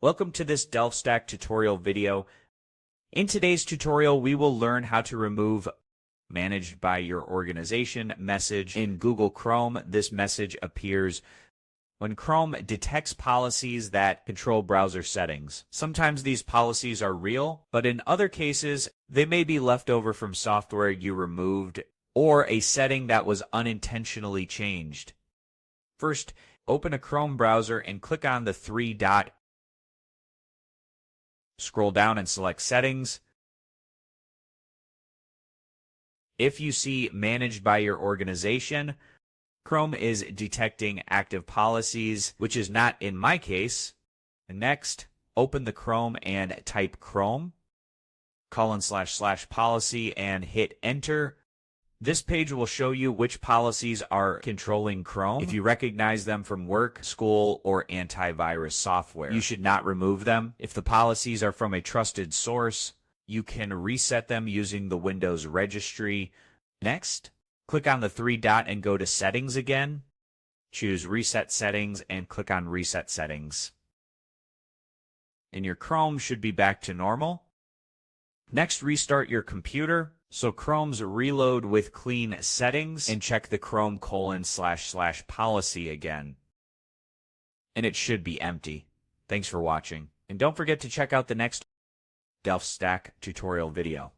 Welcome to this DelftStack tutorial video. In today's tutorial, we will learn how to remove managed by your organization message in Google Chrome. This message appears when Chrome detects policies that control browser settings. Sometimes these policies are real, but in other cases, they may be left over from software you removed or a setting that was unintentionally changed. First, open a Chrome browser and click on the three dot. Scroll down and select Settings. If you see Managed by your organization, Chrome is detecting active policies, which is not in my case. Next, open the Chrome and type Chrome, //policy, and hit Enter. This page will show you which policies are controlling Chrome. If you recognize them from work, school, or antivirus software, you should not remove them. If the policies are from a trusted source, you can reset them using the Windows Registry. Next, click on the three dot and go to Settings again. Choose Reset Settings and click on Reset Settings. And your Chrome should be back to normal. Next, restart your computer. So Chrome's reload with clean settings and check the Chrome //policy again. And it should be empty. Thanks for watching. And don't forget to check out the next DelftStack tutorial video.